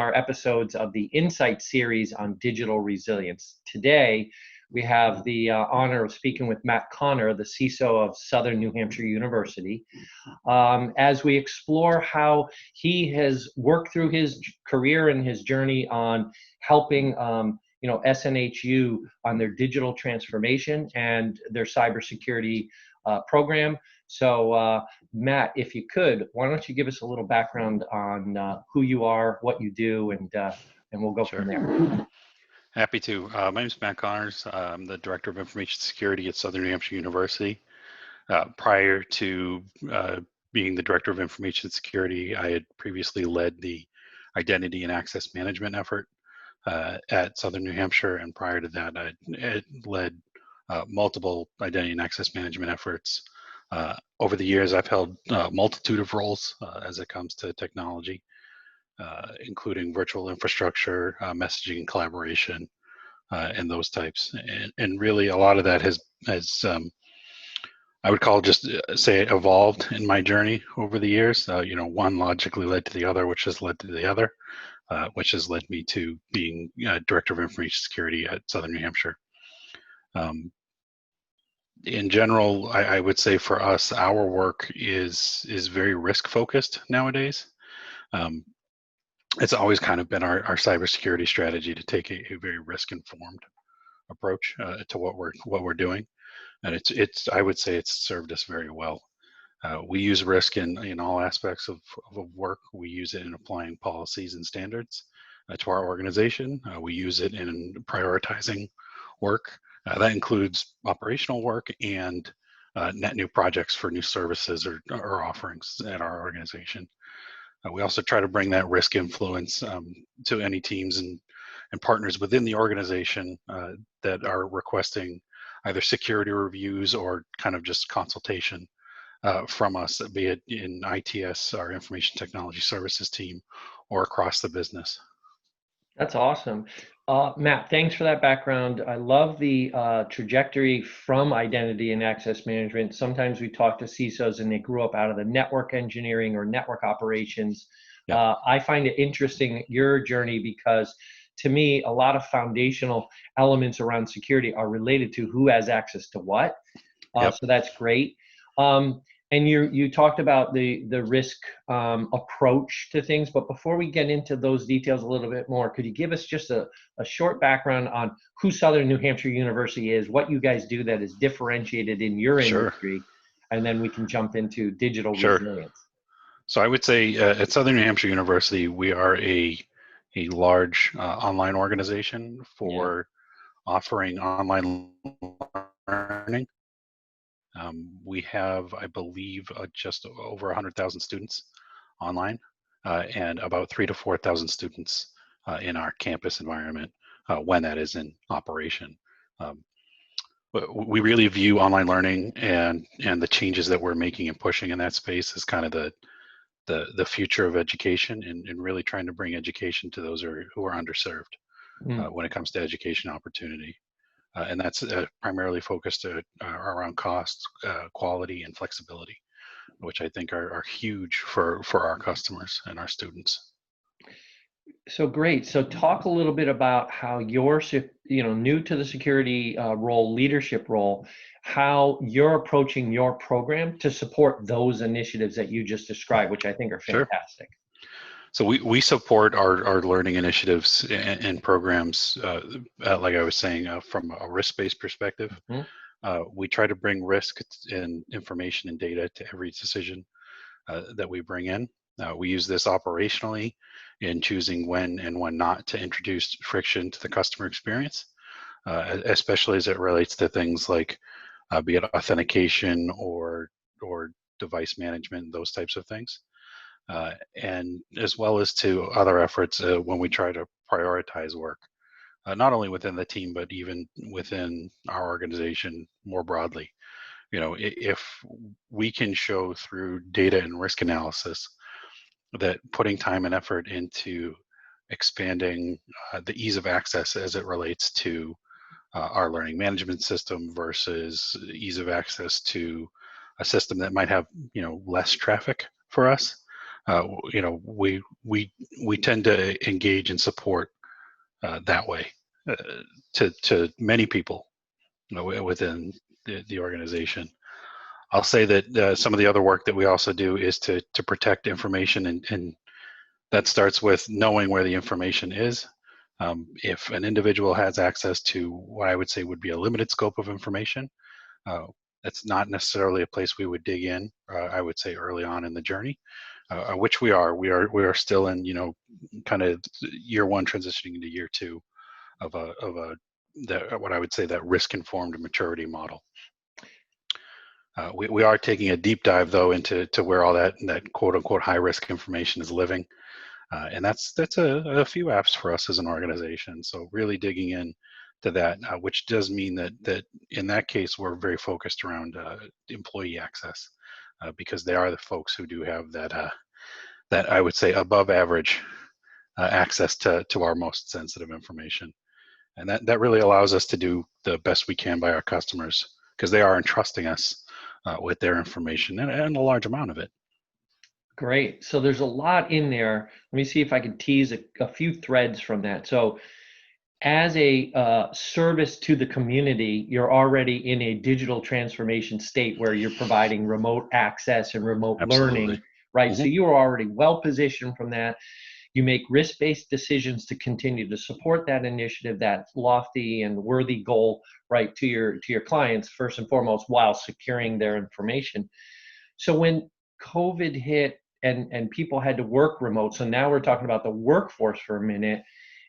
our episodes of the Insight series on digital resilience. Today, we have the honor of speaking with Matt Connor, the CISO of Southern New Hampshire University, as we explore how he has worked through his career and his journey on helping SNHU on their digital transformation and their cybersecurity program. So, Matt, if you could, why don't you give us a little background on who you are, what you do, and we'll go from there. Happy to. My name is Matt Connors. I'm the Director of Information Security at Southern New Hampshire University. Prior to being the Director of Information Security, I had previously led the identity and access management effort at Southern New Hampshire, and prior to that, I had led multiple identity and access management efforts. Over the years, I've held a multitude of roles as it comes to technology, including virtual infrastructure, messaging and collaboration, and those types. And really, a lot of that has I would call just say evolved in my journey over the years. One logically led to the other, which has led to the other, which has led me to being Director of Information Security at Southern New Hampshire. In general, I would say for us, our work is very risk focused nowadays. It's always kind of been our cybersecurity strategy to take a very risk informed approach to what we're doing, and it's I would say it's served us very well. We use risk in all aspects of work. We use it in applying policies and standards to our organization. We use it in prioritizing work. That includes operational work and net new projects for new services or offerings at our organization. We also try to bring that risk influence to any teams and partners within the organization that are requesting either security reviews or kind of just consultation from us, be it in ITS, our Information Technology Services team, or across the business. That's awesome. Matt, thanks for that background. I love the trajectory from identity and access management. Sometimes we talk to CISOs and they grew up out of the network engineering or network operations. Yep. I find it interesting, your journey, because to me, a lot of foundational elements around security are related to who has access to what. Yep. So that's great. And you talked about the risk approach to things, but before we get into those details a little bit more, could you give us just a short background on who Southern New Hampshire University is, what you guys do that is differentiated in your industry, and then we can jump into digital resilience. So I would say at Southern New Hampshire University, we are a large online organization for offering online learning. We have, I believe, just over 100,000 students online and about 3,000 to 4,000 students in our campus environment when that is in operation. We really view online learning and the changes that we're making and pushing in that space as kind of the future of education and really trying to bring education to those who are underserved when it comes to education opportunity. And that's primarily focused around cost, quality, and flexibility, which I think are huge for our customers and our students. So great. So talk a little bit about how you're, new to the security role, leadership role, how you're approaching your program to support those initiatives that you just described, which I think are fantastic. Sure. So we support our learning initiatives and programs, like I was saying, from a risk-based perspective. Mm-hmm. We try to bring risk and information and data to every decision that we bring in. We use this operationally in choosing when and when not to introduce friction to the customer experience, especially as it relates to things like be it authentication or device management, those types of things. And as well as to other efforts when we try to prioritize work, not only within the team, but even within our organization more broadly. If we can show through data and risk analysis that putting time and effort into expanding the ease of access as it relates to our learning management system versus ease of access to a system that might have less traffic for us, we tend to engage and support that way uh, to many people within the organization. I'll say that some of the other work that we also do is to protect information, and that starts with knowing where the information is. If an individual has access to what I would say would be a limited scope of information, uh, that's not necessarily a place we would dig in. I would say early on in the journey, which we are. We are still in kind of year one transitioning into year two of what I would say that risk informed maturity model. We are taking a deep dive though into where all that quote unquote high risk information is living. And that's a few apps for us as an organization. So really digging in to that, which does mean that in that case we're very focused around employee access, because they are the folks who do have that I would say above average access to our most sensitive information, and that really allows us to do the best we can by our customers because they are entrusting us with their information and a large amount of it. Great. So there's a lot in there. Let me see if I can tease a few threads from that. So as a service to the community, you're already in a digital transformation state where you're providing remote access and remote Absolutely. learning, right? Hmm. So you are already well positioned from that. You make risk-based decisions to continue to support that initiative, that lofty and worthy goal, right, to your clients first and foremost, while securing their information. So when COVID hit and people had to work remote, so now we're talking about the workforce for a minute,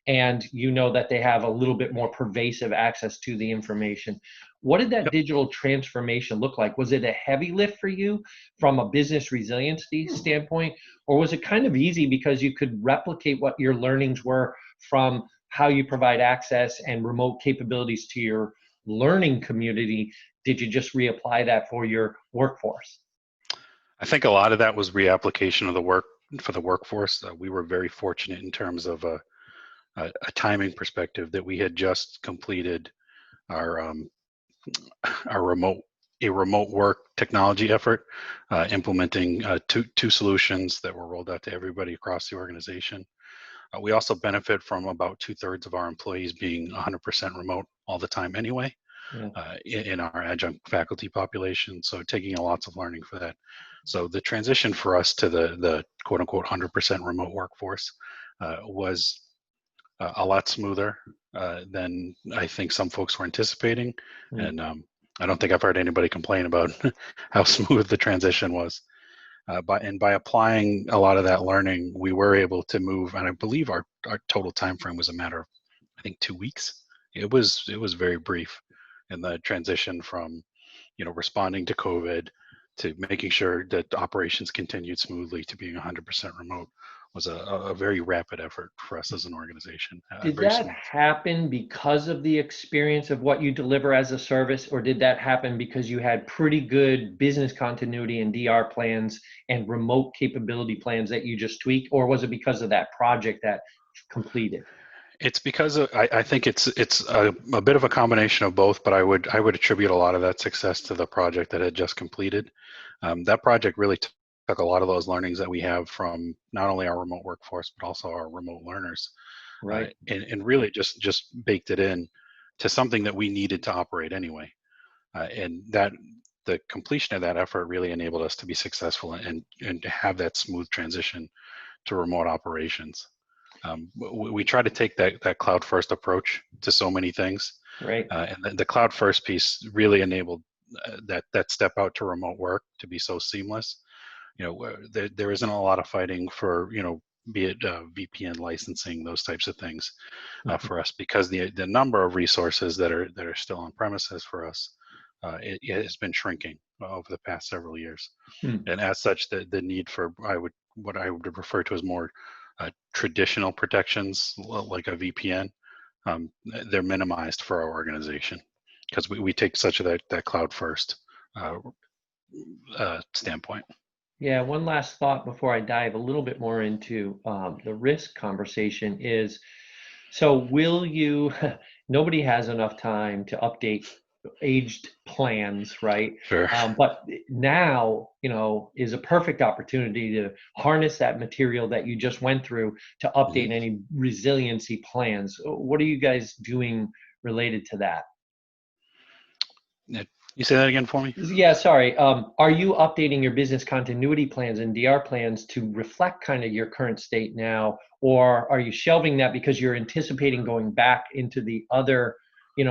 and you know that they have a little bit more pervasive access to the information. What did that Yep. digital transformation look like? Was it a heavy lift for you from a business resiliency standpoint, or was it kind of easy because you could replicate what your learnings were from how you provide access and remote capabilities to your learning community? Did you just reapply that for your workforce? I think a lot of that was reapplication of the work for the workforce. We were very fortunate in terms of a timing perspective that we had just completed our our remote work technology effort, implementing two solutions that were rolled out to everybody across the organization. We also benefit from about 2/3 of our employees being 100% remote all the time anyway, Yeah. in our adjunct faculty population. So taking lots of learning for that. So the transition for us to the quote unquote 100% remote workforce was a lot smoother than I think some folks were anticipating. Mm. And I don't think I've heard anybody complain about how smooth the transition was. By applying a lot of that learning, we were able to move, and I believe our total time frame was a matter of, I think, 2 weeks. It was very brief in the transition from responding to COVID to making sure that operations continued smoothly to being 100% remote was a very rapid effort for us as an organization. Did Very that smooth. happen because of the experience of what you deliver as a service, or did that happen because you had pretty good business continuity and DR plans and remote capability plans that you just tweaked, or was it because of that project that completed? It's because I think it's a bit of a combination of both, but I would attribute a lot of that success to the project that had just completed. That project really took a lot of those learnings that we have from not only our remote workforce but also our remote learners, Right. and really just baked it in to something that we needed to operate anyway. And that the completion of that effort really enabled us to be successful and to have that smooth transition to remote operations. We try to take that cloud first approach to so many things, Right. and the cloud first piece really enabled that step out to remote work to be so seamless. Where there isn't a lot of fighting for be it VPN licensing, those types of things Mhm. for us, because the number of resources that are still on premises for us, it has been shrinking over the past several years, Hmm. and as such, the need for what I would refer to as more traditional protections like a VPN, they're minimized for our organization because we take such a that cloud first uh, standpoint. Yeah, one last thought before I dive a little bit more into the risk conversation is, so will you, nobody has enough time to update aged plans, right? Sure. But now, is a perfect opportunity to harness that material that you just went through to update Mhm. any resiliency plans. What are you guys doing related to that? Yeah. You say that again for me? Yeah, sorry. Are you updating your business continuity plans and DR plans to reflect kind of your current state now, or are you shelving that because you're anticipating going back into the other,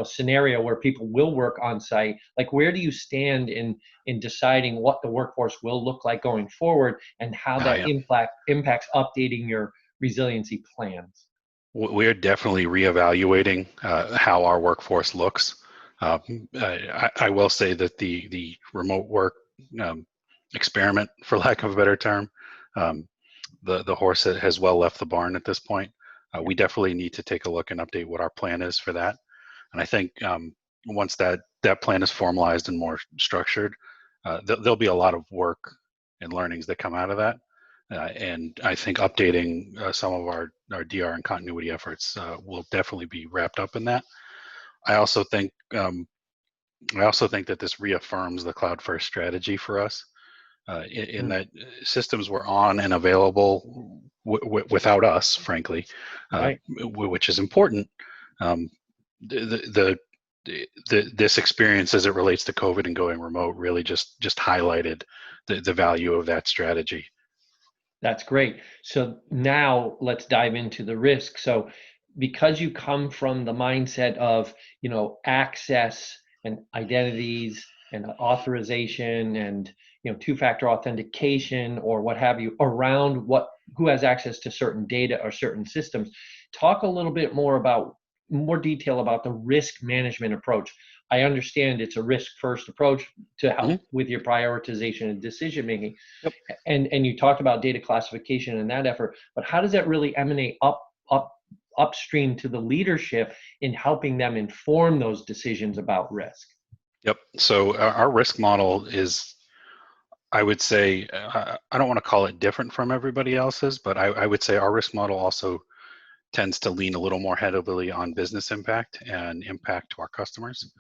scenario where people will work on site? Like, where do you stand in deciding what the workforce will look like going forward, and how Ah, that yeah. impacts updating your resiliency plans? We're definitely reevaluating how our workforce looks. Uh, I will say that the remote work um, experiment, for lack of a better term, um, the horse has well left the barn at this point. We definitely need to take a look and update what our plan is for that. And I think once that plan is formalized and more structured, there'll be a lot of work and learnings that come out of that. And I think updating some of our DR and continuity efforts will definitely be wrapped up in that. I also think that this reaffirms the cloud first strategy for us, in Mm, that systems were on and available without us, frankly, right. which is important. Um, the, this experience as it relates to COVID and going remote really just highlighted the value of that strategy. That's great. So now let's dive into the risk. So because you come from the mindset of, access and identities and authorization and, two-factor authentication or what have you around who has access to certain data or certain systems, talk a little bit more detail about the risk management approach. I understand it's a risk first approach to help Mhm. with your prioritization and decision making, Yep. and you talked about data classification and that effort, but how does that really emanate upstream to the leadership in helping them inform those decisions about risk? Yep. So our risk model is, I would say, I don't want to call it different from everybody else's, but I would say our risk model also tends to lean a little more heavily on business impact and impact to our customers.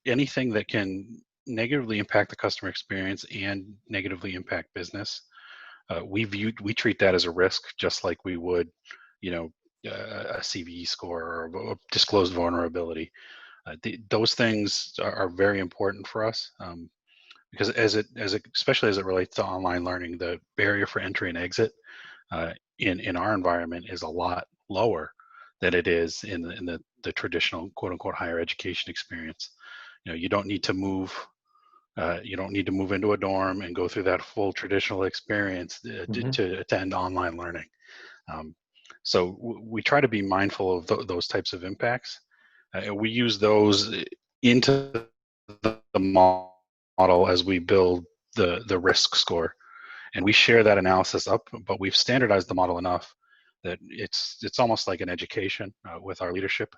Anything that can negatively impact the customer experience and negatively impact business, we treat that as a risk, just like we would, you know, a CVE score or a disclosed vulnerability. Those things are very important for us, because especially as it relates to online learning, the barrier for entry and exit in our environment is a lot lower than it is in the traditional quote unquote higher education experience. You don't need to move. You don't need to move into a dorm and go through that full traditional experience Hmm. to attend online learning. Um, so we try to be mindful of those types of impacts. We use those into the model as we build the risk score, and we share that analysis up. But we've standardized the model enough that it's almost like an education with our leadership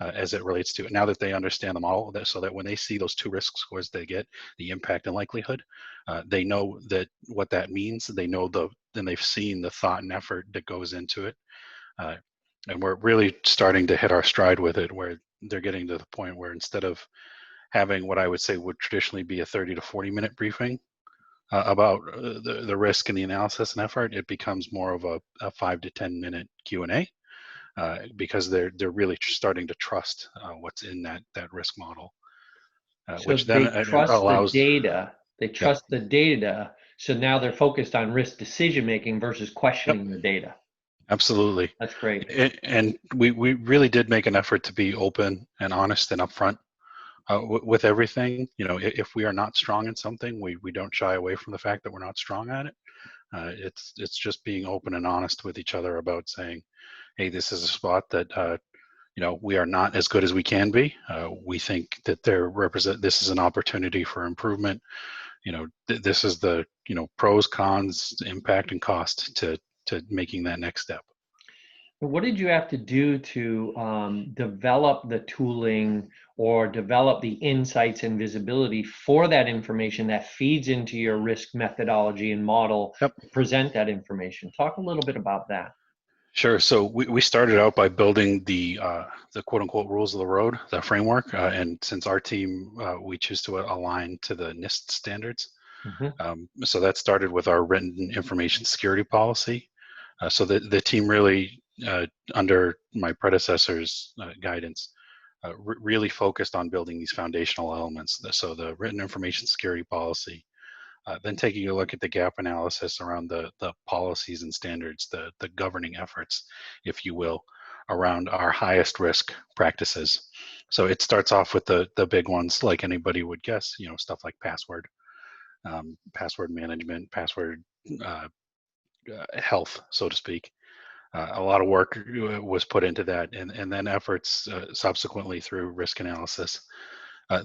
as it relates to it. Now that they understand the model, so that when they see those two risk scores, they get the impact and likelihood. They know that what that means. They know then they've seen the thought and effort that goes into it, uh, and we're really starting to hit our stride with it, where they're getting to the point where instead of having what I would say would traditionally be a 30 to 40-minute briefing about the risk and the analysis and effort, it becomes more of a 5 to 10 minute Q&A, because they're really starting to trust what's in that risk model, So which then they trust the allows. data. They Yep. trust the data. So now they're focused on risk decision making versus Yep. questioning the data. Absolutely. That's great. And we really did make an effort to be open and honest and upfront with everything. If we are not strong in something, we don't shy away from the fact that we're not strong at it. It's just being open and honest with each other about saying, hey, this is a spot that we are not as good as we can be. We think that this is an opportunity for improvement. This is the pros, cons, impact, and cost to making that next step. What did you have to do to develop the tooling or develop the insights and visibility for that information that feeds into your risk methodology and model Yep. to present that information? Talk a little bit about that. Sure. So we started out by building the quote unquote rules of the road, the framework. And since our team, we choose to align to the NIST standards. Hmm. So that started with our written information security policy. So the team really, under my predecessor's guidance, really focused on building these foundational elements. So the written information security policy, then taking a look at the gap analysis around the policies and standards, the governing efforts, if you will, around our highest risk practices. So it starts off with the big ones, like anybody would guess, stuff like password management, password uh, health, so to speak. A lot of work was put into that, and then efforts subsequently through risk analysis.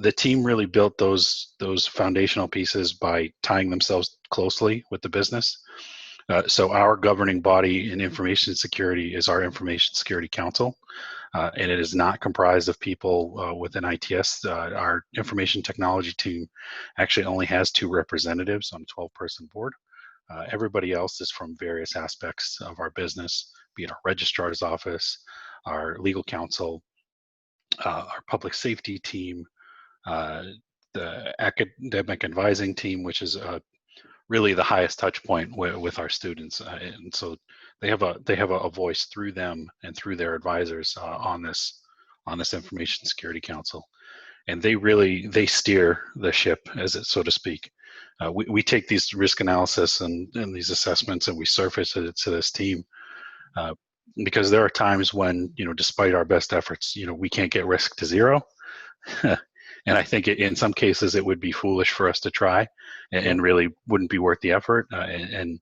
The team really built those foundational pieces by tying themselves closely with the business. So our governing body in information security is our Information Security Council, and it is not comprised of people within ITS. Our information technology team actually only has 2 representatives on a 12-person board. Everybody else is from various aspects of our business, be it our registrar's office, our legal counsel, our public safety team, uh, the academic advising team, which is really the highest touch point with our students, and so they have a voice through them and through their advisors on this information security council, and they steer the ship, as it so to speak. We take these risk analysis and these assessments and we surface it to this team, uh, because there are times when, despite our best efforts, we can't get risk to zero. And I think in some cases it would be foolish for us to try, and really wouldn't be worth the effort. And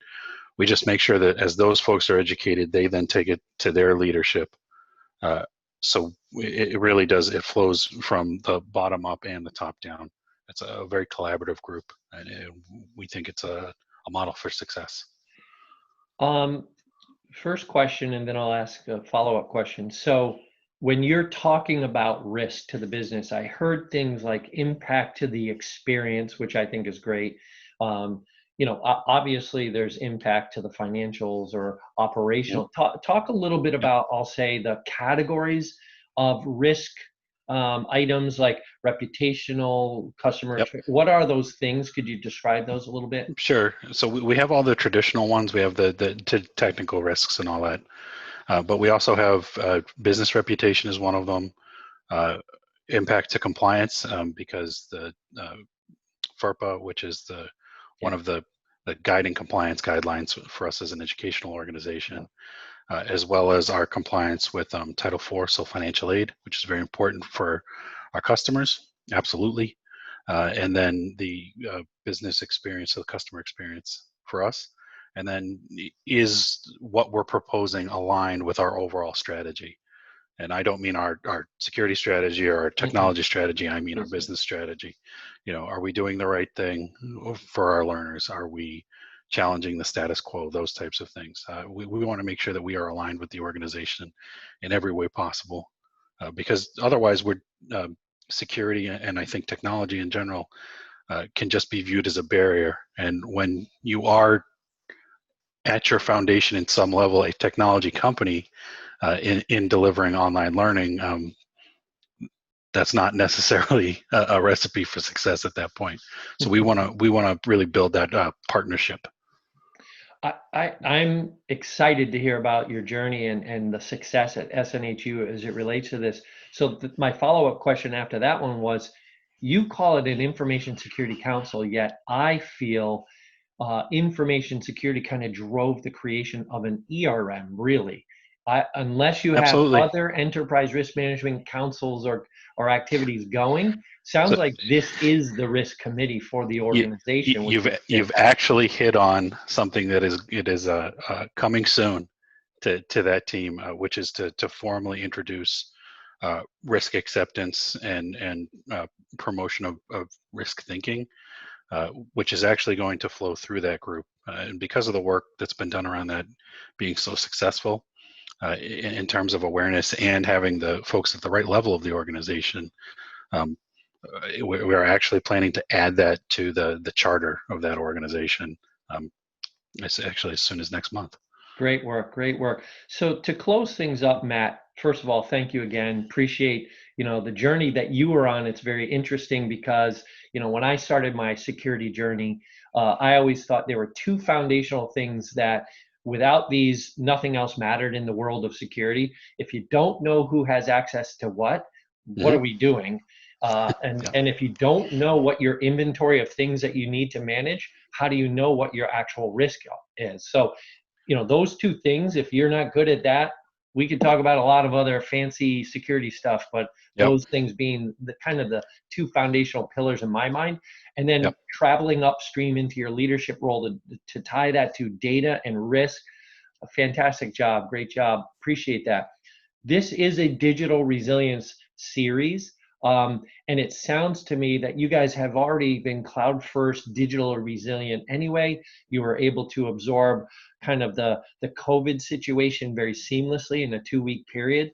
we just make sure that as those folks are educated, they then take it to their leadership. Uh, so it really does, it flows from the bottom up and the top down. It's a very collaborative group, and we think it's a model for success. Um, First question, and then I'll ask a follow-up question. So when you're talking about risk to the business, I heard things like impact to the experience, which I think is great. Obviously there's impact to the financials or operational. Talk a little bit Yep. about, I'll say, the categories of risk, items like reputational, customer Yep. experience. What are those things? Could you describe those a little bit? Sure. So we have all the traditional ones. We have the technical risks and all that. But we also have business reputation is one of them. Uh, Impact to compliance, because the FERPA, which is one Yeah. of the guiding compliance guidelines for us as an educational Yeah. organization, as well as our compliance with Title IV, so financial aid, which is very important for our customers. Absolutely. And then the business experience, so the customer experience for us. And then is what we're proposing aligned with our overall strategy? And I don't mean our security strategy or our Mm-mm. technology strategy. I mean our Business. business strategy. Are we doing the right thing for our learners? Are we challenging the status quo? Those types of things. We want to make sure that we are aligned with the organization in every way possible, because otherwise we're security, and I think technology in general can just be viewed as a barrier. And when you are at your foundation in some level a technology company, in delivering online learning, that's not necessarily a recipe for success at that point. So we want to really build that partnership. I'm excited to hear about your journey and the success at SNHU as it relates to this. So my follow-up question after that one was, you call it an information security council, yet I feel information security kind of drove the creation of an ERM, really. Unless you have Absolutely. other enterprise risk management councils or activities going, sounds So like this is the risk committee for the you, organization, which you've is you've fantastic. actually hit on something that is coming soon to that team, which is to formally introduce risk acceptance and promotion of risk thinking, which is actually going to flow through that group. And because of the work that's been done around that being so successful, in terms of awareness and having the folks at the right level of the organization, um, we are actually planning to add that to the charter of that organization. It's actually as soon as next month. Great work, great work. So to close things up, Matt, first of all, thank you again. Appreciate, the journey that you were on. It's very interesting because, when I started my security journey, I always thought there were two foundational things that without these, nothing else mattered in the world of security. If you don't know who has access to what Hmm. are we doing? And Yeah. and if you don't know what your inventory of things that you need to manage, how do you know what your actual risk is? So those two things, if you're not good at that, we could talk about a lot of other fancy security stuff, but Yep. those things being the kind of the two foundational pillars in my mind. And then Yep. traveling upstream into your leadership role to tie that to data and risk. A fantastic job. Great job. Appreciate that. This is a digital resilience series. And it sounds to me that you guys have already been cloud first, digital resilient anyway. You were able to absorb kind of the COVID situation very seamlessly in a 2-week period.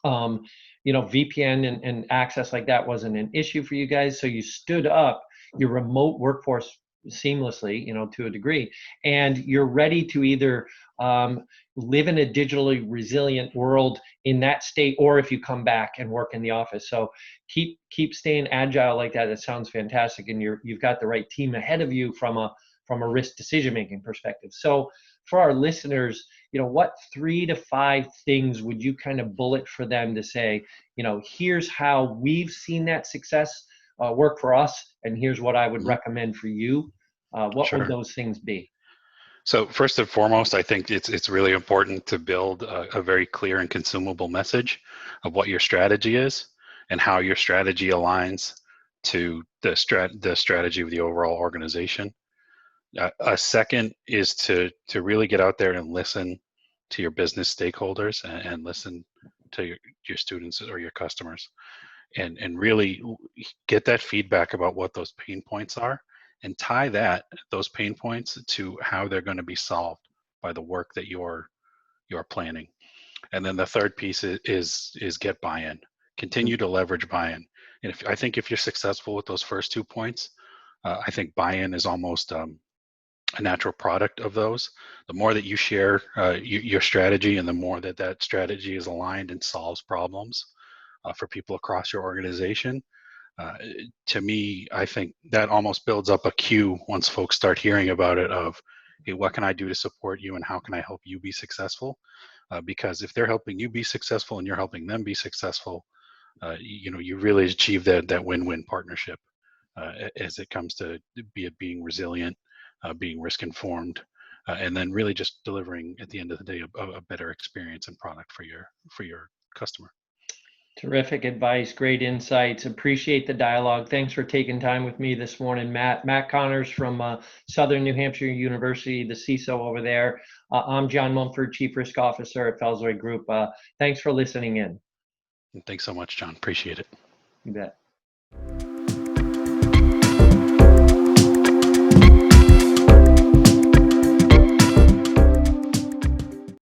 um, VPN and access like that wasn't an issue for you guys. So you stood up your remote workforce seamlessly, to a degree, and you're ready to either live in a digitally resilient world in that state, or if you come back and work in the office. So keep staying agile like that. It sounds fantastic, and you've got the right team ahead of you from a risk decision making perspective. So for our listeners, what 3 to 5 things would you kind of bullet for them to say, here's how we've seen that success work for us, and here's what I would Hmm. recommend for you? What would Sure. those things be? So first and foremost, I think it's really important to build a very clear and consumable message of what your strategy is and how your strategy aligns to the strategy of the overall organization. A second is to really get out there and listen to your business stakeholders and listen to your students or your customers, and really get that feedback about what those pain points are, and tie those pain points to how they're going to be solved by the work that you're planning. And then the third piece is get buy-in. Continue to leverage buy-in. And I think if you're successful with those first 2 points, I think buy-in is almost a natural product of those. The more that you share your strategy, and the more that strategy is aligned and solves problems for people across your organization, uh, to me, I think that almost builds up a queue once folks start hearing about it of, hey, what can I do to support you and how can I help you be successful? Because if they're helping you be successful and you're helping them be successful, you really achieve that win-win partnership as it comes to being resilient, being risk informed, and then really just delivering at the end of the day a better experience and product for your customer. Terrific advice, great insights. Appreciate the dialogue. Thanks for taking time with me this morning, Matt. Matt Connors from Southern New Hampshire University, the CISO over there. I'm John Mumford, Chief Risk Officer at Fellsway Group. Thanks for listening in. And thanks so much, John. Appreciate it. You bet.